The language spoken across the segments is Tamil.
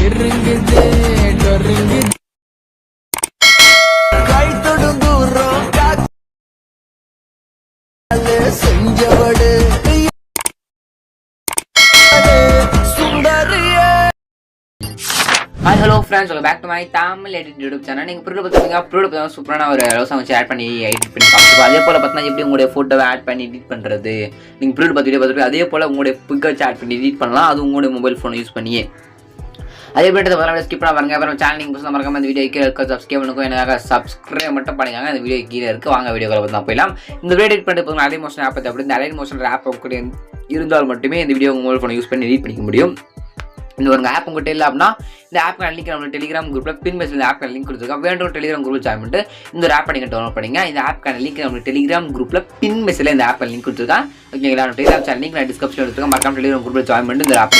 நெருங்குது நொறுங்குது கை தொடும் தூரம் செஞ்சவடு சுந்தரியே. Hi hello friends, welcome back to my Tamil edit YouTube channel. நீங்க ப்ரோட பார்த்தீங்கன்னா சூப்பரான ஒரு லவ் சாங் வச்சு ஆட் பண்ணி எடிட் பண்ணி காமிச்சிருப்போம். அதே போல பார்த்தீங்கன்னா எப்படி உங்களுடைய போட்டோவை ஆட் பண்ணி எடிட் பண்றது, நீங்க ப்ரோட பார்த்துட்டு அதே போல உங்களுடைய பிக் வச்சு ஆட் பண்ணி எடிட் பண்ணலாம். அது உங்களுடைய மொபைல் ஃபோன் யூஸ் பண்ணியே. அதே போல வரலாம் ஸ்கிப் பண்ண பாருங்க. அப்புறம் சேனல் நீங்க புதுசா மறக்காம இந்த வீடியோ கீழ இருக்க சப்ஸ்கிரைப் பண்ணுங்க. எனக்காக சப்ஸ்கிரைப் மட்டும் பண்ணுங்க. அந்த வீடியோ கீழ இருக்கு. வாங்க வீடியோக்குள்ள வந்து போயிடலாம். இந்த வீடியோ எடிட் பண்ணிட்டு போங்க. அலைட் மோஷன் ஆப் பத்தி அப்படி இந்த அலைட் மோஷன் ஆப் கூட இருந்தால் மட்டுமே இந்த வீடியோ உங்க மொபைல் ஃபோன் யூஸ் பண்ணி எடிட் பண்ணிக்க முடியும். இந்த ஒரு ஆப் உங்கள்கிட்ட இல்லை அப்படின்னா இந்த ஆப் லிங்க் நம்ம டெலிகிராம் குரூப்பில் பின் மெசேஜ் இந்த ஆப் லிங்க் கொடுத்துருக்கோம். வேண்டும் டெலிகிராம் குரூப்பில் ஜாயின் பண்ணிட்டு இந்த ஒரு ஆப்பை நீங்கள் டவுன்லோட் பண்ணிங்க. இந்த ஆப்க்கான லிங்க் நம்ம டெலிகிராம் குரூப்பில் பின் மெசேஜில் இந்த ஆப் லிங்க் கொடுத்துருக்கேன். ஓகேங்களா, டெலிகிராம் சேனல் லிங்க் நான் டிஸ்கிரிப்ஷன் எடுத்துருக்கேன். மறக்காம டெலிகிராம் குரூப்பில் ஜாயின் பண்ணிட்டு இந்த ஆப்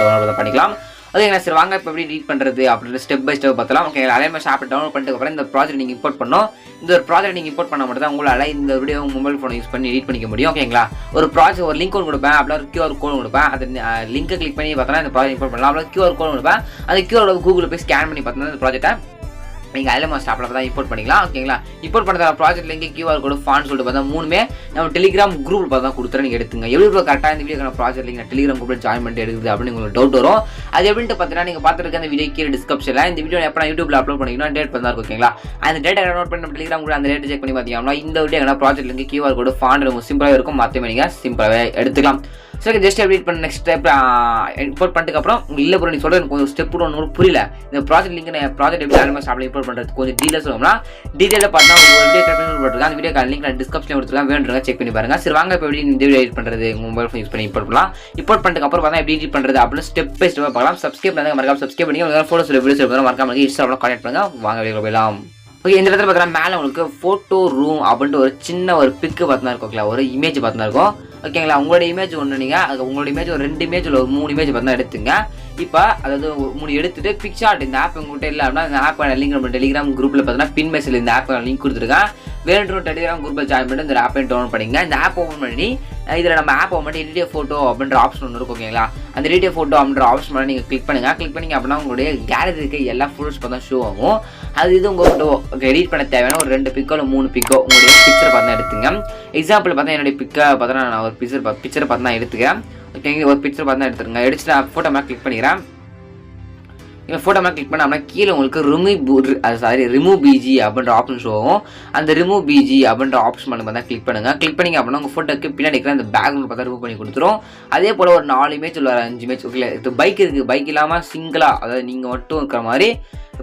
டவுன்லோட் பண்ணிக்கலாம். ஓகேங்களா, சரி வாங்க இப்போ எப்படி எடிட் பண்ணுறது அப்படின்னு ஸ்டெப் பை ஸ்டெப் பார்த்தலாம். ஓகேங்களா, அலைட் மோஷன் ஆப் டவுன்லோட் பண்ணிட்டு அப்புறம் இந்த ப்ராஜெக்ட் நீங்கள் இம்போர்ட் பண்ணோம். இந்த ஒரு ப்ராஜெக்ட் நீங்கள் இம்போர்ட் பண்ண மட்டும் தான் உங்களால் இந்த வீடியோ மொபைல் ஃபோனை யூஸ் பண்ணி எடிட் பண்ணிக்க முடியும். ஓகேங்களா, ஒரு ப்ராஜெக்ட் ஒரு லிங்க் ஒன்று கொடுப்பேன், அப்படியே ஒரு QR கோட் கொடுப்பேன். அந்த லிங்கை கிளிக் பண்ணி பார்த்தோன்னா இந்த ப்ராஜெக்ட் இம்போர்ட் பண்ணலாம். அப்படியே QR கோட் கொடுப்பேன். அந்த QR கூகுளில் போய் ஸ்கேன் பண்ணி பார்த்தோன்னா இந்த ப்ராஜெக்ட்டை நீங்கள் அலைட் மோஷன் ஆப்பில் தான் இம்போர்ட் பண்ணிக்கலாம். ஓகேங்களா, இம்போர்ட் பண்ணுற ப்ராஜெக்ட் லிங்க் QR கோட் ஃபான் சொல்லிட்டு பார்த்தா மூணுமே நம்ம டெலிகிராம் குரூப்பில் பார்த்து தான் கொடுத்துரு. நீங்கள் எடுத்துங்க. எவ்வளோ கரெக்டாக இந்த வீடியோ ப்ராஜெக்ட் லிங்க் நான் டெலிகிராம் குரூப்பில் ஜாயின் பண்ணிட்டு எடுக்குது அப்படின்னு உங்களுக்கு டவுட் வரும். அது எப்படின்ட்டு பார்த்தீங்கன்னா நீங்கள் பார்த்துருக்க அந்த வீடியோ கீழே டிஸ்கிரிப்ஷனில் இந்த வீடியோ எப்போ நான் யூடியூப்ல அப்லோட் பண்ணிங்கன்னா டேட் பண்ணா இருக்கும். ஓகேங்களா, அந்த டேட்டை நோட் பண்ணி நம்ம டெலிகிராம் கூட அந்த டேட்டை செக் பண்ணி பார்த்தீங்கன்னா இந்த வீடியோ என்ன ப்ராஜெக்ட் லிங்க் QR கோட் ஃபான் ரொம்ப சிம்பிளாக இருக்கும். மற்றமே நீங்கள் சிம்பிளாகவே எடுத்துக்கலாம். சரி, ஜஸ்ட் எடிட் பண்ண நெக்ஸ்ட் ஸ்டெப் இம்போர்ட் பண்ணிட்டு அப்புறம் இல்லை ப்ரோ நீ சொல்கிறது எனக்கு கொஞ்சம் ஸ்டெப் ஒன்று புரியல. இந்த ப்ராஜெக்ட் லிங்க் ப்ராஜெக்ட் எப்படி அலைட் மோஷன் ஆப்பில் இம்போர்ட் பண்ணுறது கொஞ்சம் டீட்டெயில்ஸ் சொல்லணும்னா டீட்டெயிலாக பார்த்தா ஒரு வீடியோ கட் பண்ணி போட்டுருக்கேன். அந்த வீடியோ லிங்க் நான் டிஸ்கிரிப்ஷனில் கொடுத்துருக்கேன். வேண்டுங்க செக் பண்ணி பாருங்க. சரி வாங்க இப்போ எப்படி இந்த வீடியோ எடிட் பண்ணுறது மொபைல் ஃபோன் யூஸ் பண்ணி இம்போர்ட் பண்ணலாம். இம்போர்ட் பண்ணிட்டு அப்புறம் பார்த்தா எப்படி எடிட் பண்ணுறது அப்படின்னு ஸ்டெப் பை ஸ்டெப்பாக பார்க்கலாம். சப்ஸ்கிரைப் பண்ணாங்க மறக்காம சப்ஸ்கிரைப் பண்ணி உங்களுக்கு ஃபோட்டோஸ் வீடியோஸ் மறக்காம இன்ஸ்டாவில் கான்டெக்ட் பண்ணுங்க. வாங்க வீடியோ போயிடலாம். ஓகே, இந்த இடத்துல பார்த்தீங்கன்னா மேலே உங்களுக்கு ஃபோட்டோ ரூம் அப்படின்ட்டு ஒரு சின்ன ஒரு பிக்கு பார்த்துனா இருக்கோங்களா, ஒரு இமேஜ் பார்த்துனா இருக்கும். ஓகேங்களா, உங்களோட இமேஜ் ஒன்று நீங்கள் அது உங்களோட இமேஜ் ஒரு 2 இமேஜ் இல்லை ஒரு 3 இமேஜ் பார்த்தா எடுத்துங்க. இப்போ அதாவது 3 எடுத்துட்டு பிக்சார்ட் இந்த ஆப் உங்கள்கிட்ட இல்லை அப்படின்னா இந்த ஆப் லிங்க் நம்ம டெலிகிராம் குரூப்பில் பார்த்தீங்கன்னா பின் மெசேஜ் இந்த ஆப் லிங்க் கொடுத்துருக்கேன். வேணும் டெலிகிராம் குரூப்பில் ஜாயின் பண்ணிட்டு இந்த ஆப்பை டவுன்லோட் பண்ணிங்க. இந்த ஆப் ஓப்பன் பண்ணி இதில் நம்ம ஆப் ஓப்பன் பண்ணி எடிட் ஃபோட்டோ அப்படின்ற ஆப்ஷன் ஒன்று இருக்கும். ஓகேங்களா, அந்த எடிட் ஃபோட்டோ அப்படின்ற ஆப்ஷன் பண்ணி நீங்கள் கிளிக் பண்ணுங்கள். கிளிக் பண்ணிங்க அப்படின்னா உங்களுடைய கேலரி இருக்க எல்லா ஃபோட்டோஸ் பார்த்தா ஷோ ஆகும். அது இது உங்கள் ஃபோட்டோ எடிட் பண்ண தேவையான ஒரு 2 பிக்கோ இல்லை 3 பிக்கோ உங்களுடைய பிக்சரை பார்த்தா எடுத்துங்க. எக்ஸாம்பிள் பார்த்தா என்னுடைய பிக்கை பார்த்தா நான் ஒரு பிக்சரை பார்த்து தான் எடுத்துக்கிறேன். ஓகேங்க, ஒரு பிக்சர் பார்த்து தான் எடுத்துருங்க. எடுத்துட்டு நான் ஃபோட்டோ மேலே கிளிக் பண்ணிக்கிறேன். இப்போ ஃபோட்டோ மேலே கிளிக் பண்ணால் கீழே உங்களுக்கு ரிமூவ் பிஜி அப்படின்ற ஆப்ஷன் ஷோ ஆகும். அந்த ரிமூவ் பிஜி அப்படின்ற ஆப்ஷன் பண்ணி பார்த்தா கிளிக் பண்ணுங்கள். கிளிக் பண்ணிங்க அப்படின்னா உங்கள் ஃபோட்டோக்கு பின்னாடி இருக்கிற அந்த பேக்ரவுண்ட் பார்த்தா ரிமூவ் பண்ணி கொடுத்துரும். அதே போல் ஒரு 4 இமேஜ் இல்லை 5 இமேஜ். ஓகே, இது பைக் இருக்குது, பைக் இல்லாமல் சிங்கிளாக அதாவது நீங்கள் மட்டும் இருக்கிற மாதிரி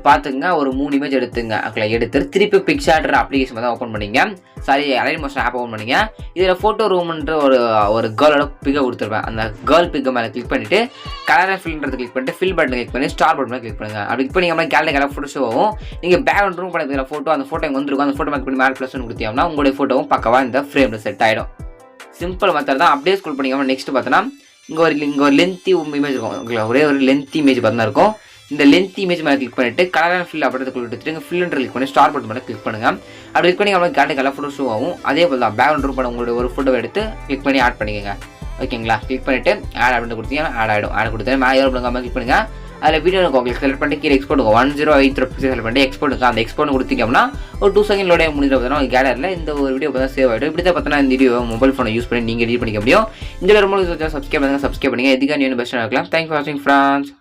பார்த்துங்க. ஒரு 3 இமேஜ் எடுத்துங்க. ஓகே, எடுத்துட்டு திருப்பி பிக்சார்ட்ற அப்ளிகேஷன் தான் ஓப்பன் பண்ணிங்க. அலைட் மோஷன் ஆப் ஓப்பன் பண்ணிங்க. இதில் ஃபோட்டோ ரூம்ன்ற ஒரு கேர்ளோட பிக்கை கொடுத்துருப்பேன். அந்த கேர்ள் பிக்கை மேலே கிளிக் பண்ணிவிட்டு கலர் அண்ட் ஃபில்ன்றது கிளிக் பண்ணிட்டு ஃபில் பட்டன் கிளிக் பண்ணி ஸ்டார் பட்டன் கிளிக் பண்ணுங்கள். அப்படி கிளிக் பண்ணி நம்ம கேலரி கலர் ஃபோட்டோ ஷோ ஆகும். நீங்கள் பேக்ரவுண்ட் ரூம் பண்ணி ஃபோட்டோ அந்த ஃபோட்டோ இங்கே வந்துருக்கும். அந்த ஃபோட்டோ மேலே பண்ணி மேலே ப்ளஸ் ஒன்று கொடுத்தீங்கன்னா உங்களுடைய ஃபோட்டோவும் பக்கவா இந்த ஃப்ரேமில் செட் ஆகிடும். சிம்பிள் மெத்தட் தான். அப்படியே ஸ்க்ரோல் பண்ணிக்காமல் நெக்ஸ்ட் பார்த்தோன்னா இங்கே ஒரு லென்த்தி இமேஜ் இருக்கும். ஒரே ஒரு லென்த்தி இமேஜ் பார்த்தா இருக்கும். இந்த லென்த் இமேஜ் மேலே கிளிக் பண்ணிட்டு கலர் அண்ட் ஃபில் அப்படின்றத எடுத்துட்டு ஃபில் கிளிக் பண்ணி ஸ்டார் பட்டன் மேலே கிளிக் பண்ணுங்க. அப்படி கிளிக் பண்ணி நம்மளுக்கு கேலரி கலர் ஃபோட்டோ ஷோ ஆகும். அதே போல் தான் பேக்ரவுண்ட் ரூம் பண்ண உங்களுடைய ஒரு ஃபோட்டோ எடுத்து கிளிக் பண்ணி ஆட் பண்ணிக்கோங்க. ஓகேங்களா, கிளிக் பண்ணிட்டு ஆட் அப்படின்னு கொடுத்தீங்கன்னா ஆட் ஆகிடும். ஆட் கொடுத்தேன் மேலே ஏர் பண்ணுங்க கிளிக் பண்ணுங்க. அதில் வீடியோ உங்களுக்கு செலக்ட் பண்ணிட்டு கீழே எக்ஸ்போர்ட் 1080 பிக்சல் செலக்ட் பண்ணிட்டு எக்ஸ்போர்ட் அந்த எக்ஸ்போர்ட் கொடுத்தீங்கன்னா ஒரு 2 செகண்ட் லோட முடிஞ்ச பார்த்தா கேலரியில் இந்த ஒரு வீடியோ பார்த்தா சேவ் ஆகிடும். இப்படி தான் பார்த்தா இந்த வீடியோ மொபைல் ஃபோனை யூஸ் பண்ணி நீங்கள் எடிட் பண்ணிக்க முடியும். இந்த ரொம்ப சப்ஸ்கிரைப் பண்ணுங்க. எதுக்காக நீ பெஸ்ட்டாக இருக்கலாம். தேங்க்ஸ் ஃபார் வாட்சிங் ஃப்ரெண்ட்ஸ்.